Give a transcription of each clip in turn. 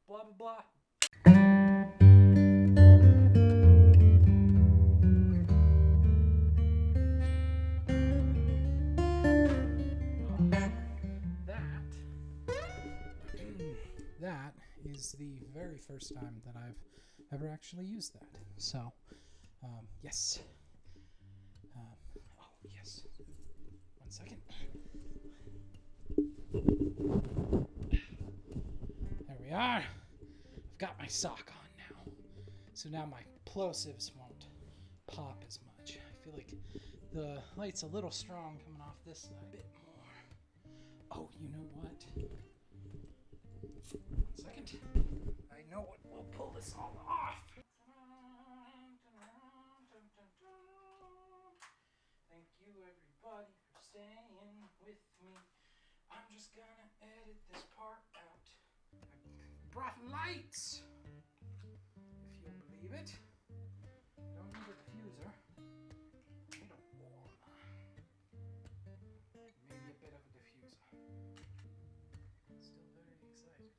blah, blah, blah. That is the very first time that I've ever actually used that. So, yes. Oh, yes. 1 second. There we are. I've got my sock on now. So now my plosives won't pop as much. I feel like the light's a little strong coming off this side. A bit more. Oh, you know what? 1 second. I know what will pull this all off. Thank you, everybody, for staying with me. I'm just gonna edit this part out. I brought lights, if you'll believe it. Don't need a diffuser. Need a warm. Maybe a bit of a diffuser. Still very excited.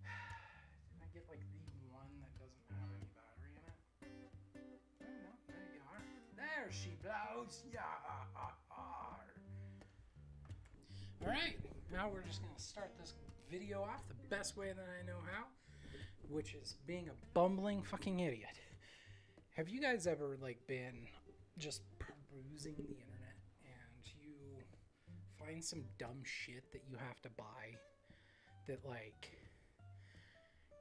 Did I get like the one that doesn't have any battery in it? Oh no, there you are. There she blows. Yeah. Alright, now we're just gonna start this video off the best way that I know how, which is being a bumbling fucking idiot. Have you guys ever like been just perusing the internet and you find some dumb shit that you have to buy that like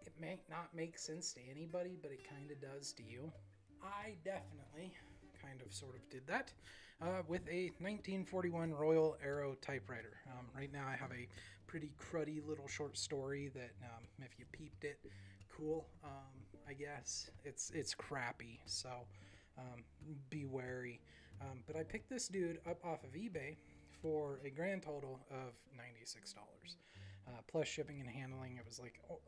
it may not make sense to anybody, but it kind of does to you? I definitely kind of sort of did that with a 1941 Royal Arrow Typewriter. Right now I have a pretty cruddy little short story that if you peeped it, cool. I guess it's crappy, so be wary. But I picked this dude up off of eBay for a grand total of $96. Plus shipping and handling,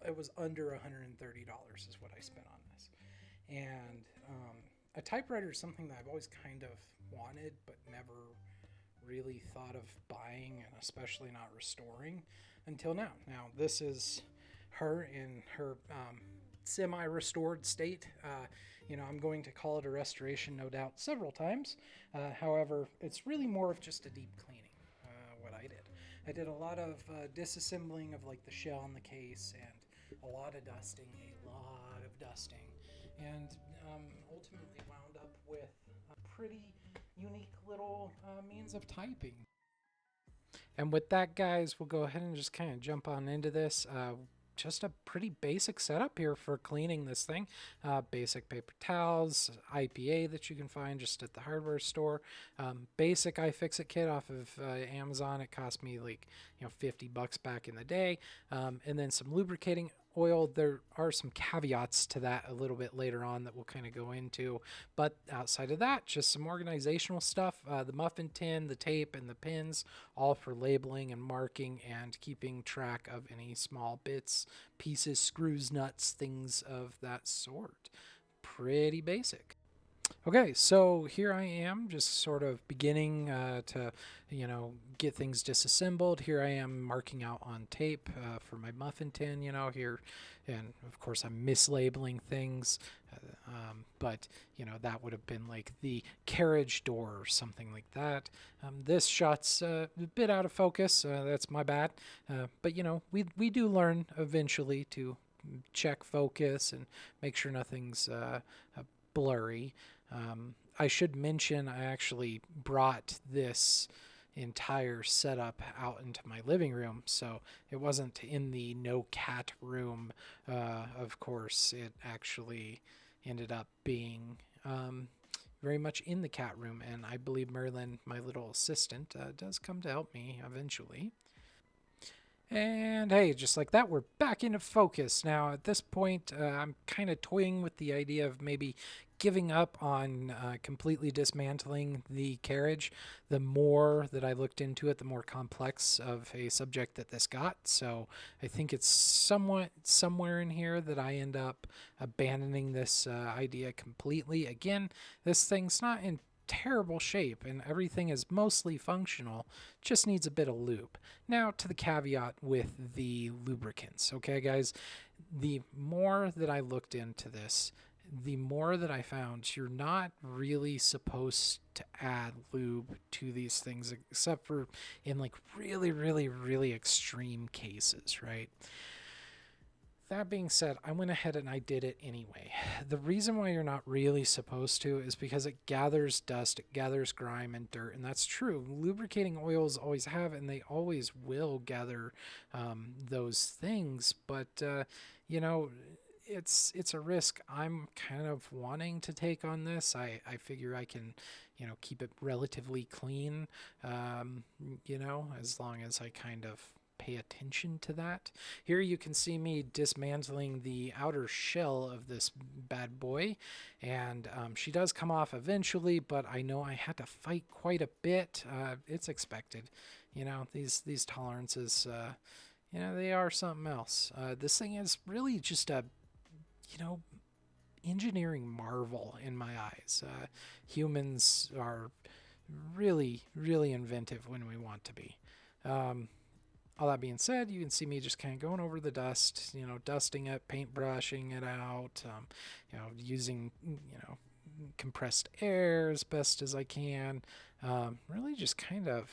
it was under $130 is what I spent on this. And a typewriter is something that I've always kind of wanted, but never really thought of buying, and especially not restoring until now. Now, this is her in her semi-restored state. I'm going to call it a restoration, no doubt, several times. However, it's really more of just a deep cleaning, what I did. I did a lot of disassembling of like the shell and the case, and a lot of dusting, and ultimately wound up with a pretty unique little means of typing. And with that, guys, we'll go ahead and just kind of jump on into this. Just a pretty basic setup here for cleaning this thing. Basic paper towels, IPA that you can find just at the hardware store. Basic iFixit kit off of Amazon. It cost me like $50 back in the day. And then some lubricating oil. There are some caveats to that a little bit later on that we'll kind of go into, but outside of that, just some organizational stuff. The muffin tin, the tape, and the pins, all for labeling and marking and keeping track of any small bits, pieces, screws, nuts, things of that sort. Pretty basic. Okay, so here I am just sort of beginning to, get things disassembled. Here I am marking out on tape for my muffin tin, here. And of course I'm mislabeling things, but, that would have been like the carriage door or something like that. This shot's a bit out of focus. That's my bad. But, we do learn eventually to check focus and make sure nothing's blurry. I should mention I actually brought this entire setup out into my living room, so it wasn't in the no cat room. Of course, it actually ended up being very much in the cat room, and I believe Merlin, my little assistant, does come to help me eventually. And hey, just like that, we're back into focus. Now, at this point, I'm kind of toying with the idea of maybe giving up on completely dismantling the carriage. The more that I looked into it, the more complex of a subject that this got. So I think it's somewhat somewhere in here that I end up abandoning this idea completely. Again, this thing's not in terrible shape and everything is mostly functional, just needs a bit of lube. Now to the caveat with the lubricants, okay guys, the more that I looked into this, the more that I found you're not really supposed to add lube to these things except for in like really, really, really extreme cases, right? That being said, I went ahead and I did it anyway. The reason why you're not really supposed to is because it gathers dust, it gathers grime and dirt, and that's true. Lubricating oils always have, and they always will gather those things. But you know, it's a risk I'm kind of wanting to take on this. I figure I can, you know, keep it relatively clean, you know, as long as I kind of pay attention to that. Here you can see me dismantling the outer shell of this bad boy, and she does come off eventually, but I know I had to fight quite a bit. It's expected, you know, these tolerances, you know, they are something else. This thing is really just a, you know, engineering marvel in my eyes. Humans are really, really inventive when we want to be. All that being said, you can see me just kind of going over the dust, you know, dusting it, paintbrushing it out, you know, using, you know, compressed air as best as I can. Really just kind of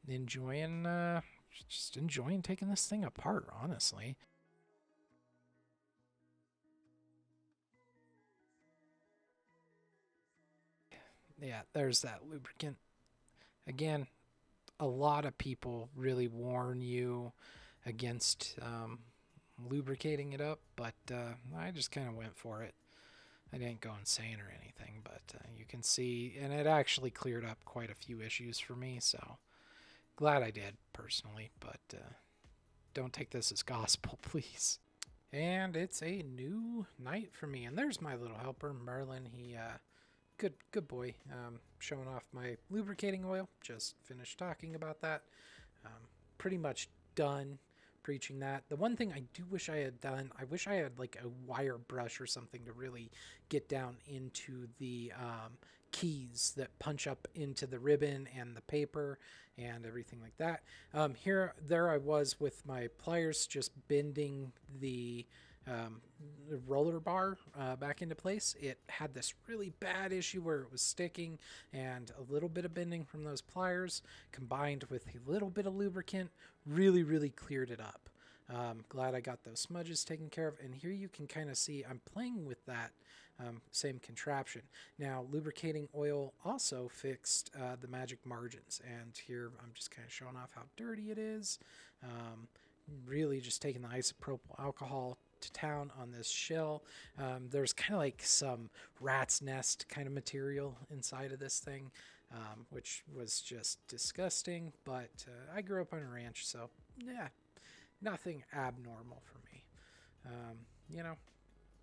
enjoying, just enjoying taking this thing apart, honestly. Yeah, there's that lubricant. Again, a lot of people really warn you against lubricating it up, but I just kind of went for it. I didn't go insane or anything, but you can see, and it actually cleared up quite a few issues for me, so glad I did personally, but don't take this as gospel, please. And it's a new night for me, and there's my little helper, Merlin. He good boy. Showing off my lubricating oil. Just finished talking about that. Pretty much done preaching that. The one thing I do wish I had done, I wish I had like a wire brush or something to really get down into the keys that punch up into the ribbon and the paper and everything like that. There I was with my pliers just bending the roller bar back into place. It had this really bad issue where it was sticking, and a little bit of bending from those pliers combined with a little bit of lubricant really, really cleared it up. Glad I got those smudges taken care of, and here you can kind of see I'm playing with that same contraption. Now, lubricating oil also fixed the magic margins, and here I'm just kind of showing off how dirty it is. Really just taking the isopropyl alcohol to town on this shell. There's kind of like some rat's nest kind of material inside of this thing, which was just disgusting, but I grew up on a ranch, so yeah, nothing abnormal for me. You know,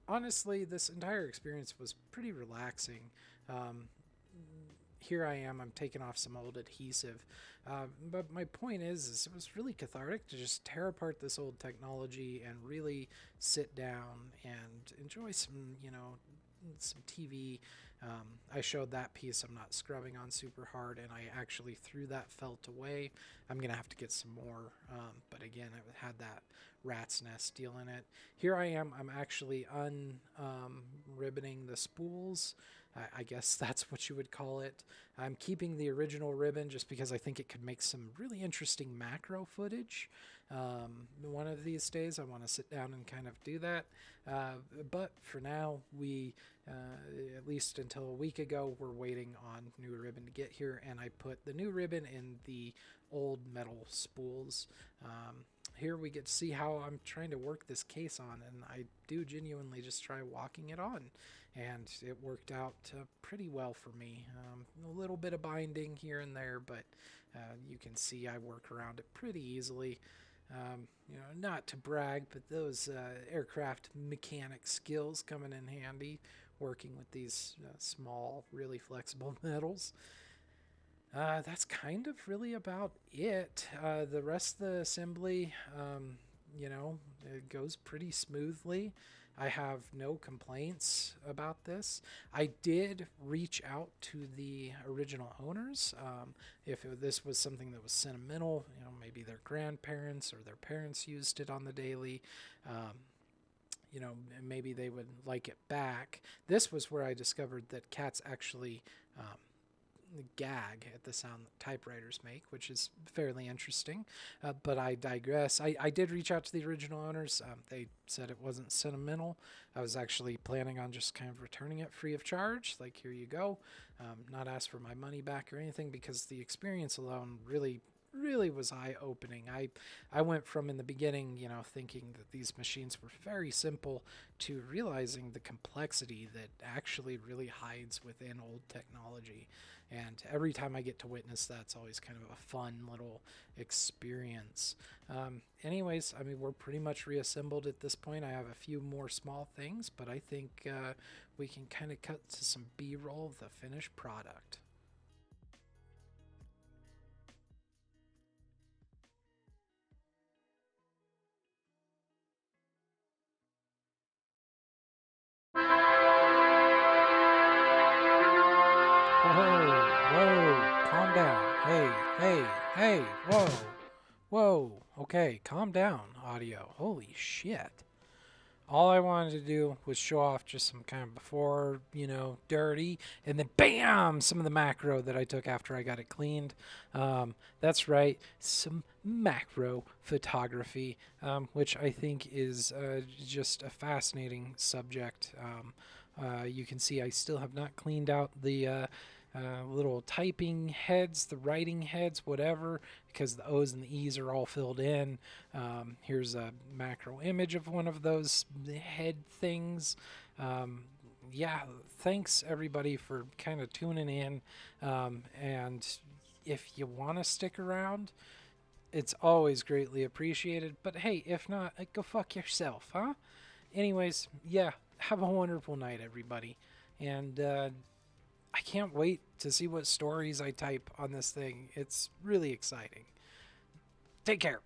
honestly, this entire experience was pretty relaxing. Here I am, I'm taking off some old adhesive. But my point is it was really cathartic to just tear apart this old technology and really sit down and enjoy some, you know, some TV. I showed that piece I'm not scrubbing on super hard, and I actually threw that felt away. I'm going to have to get some more, but again, it had that rat's nest deal in it. Here I am, I'm actually unribboning the spools. I guess that's what you would call it. I'm keeping the original ribbon just because I think it could make some really interesting macro footage. One of these days I want to sit down and kind of do that. But for now, we, at least until a week ago, we're waiting on new ribbon to get here, and I put the new ribbon in the old metal spools. Here we get to see how I'm trying to work this case on, and I do genuinely just try walking it on, and it worked out pretty well for me. A little bit of binding here and there, but you can see I work around it pretty easily. You know, not to brag, but those aircraft mechanic skills coming in handy working with these small, really flexible metals. That's kind of really about it. The rest of the assembly, you know, it goes pretty smoothly. I have no complaints about this. I did reach out to the original owners. If this was something that was sentimental, maybe their grandparents or their parents used it on the daily. Maybe they would like it back. This was where I discovered that cats actually gag at the sound that typewriters make, which is fairly interesting. But I digress. I did reach out to the original owners. They said it wasn't sentimental. I was actually planning on just kind of returning it free of charge. Like, here you go. Not ask for my money back or anything, because the experience alone really was eye-opening. I went from, in the beginning, thinking that these machines were very simple, to realizing the complexity that actually really hides within old technology. And every time I get to witness that, it's always kind of a fun little experience. Anyways, I mean, we're pretty much reassembled at this point. I have a few more small things, but I think we can kind of cut to some B-roll of the finished product. Whoa, calm down. Hey, whoa, whoa. Okay, calm down, audio. Holy shit. All I wanted to do was show off just some kind of before, dirty, and then bam, some of the macro that I took after I got it cleaned. That's right, some macro photography, which I think is just a fascinating subject. You can see I still have not cleaned out the little typing heads, the writing heads, whatever, because the O's and the E's are all filled in. Here's a macro image of one of those head things. Yeah, thanks everybody for kind of tuning in. And if you want to stick around, it's always greatly appreciated. But hey, if not, go fuck yourself, huh? Anyways, yeah, have a wonderful night, everybody. And I can't wait to see what stories I type on this thing. It's really exciting. Take care.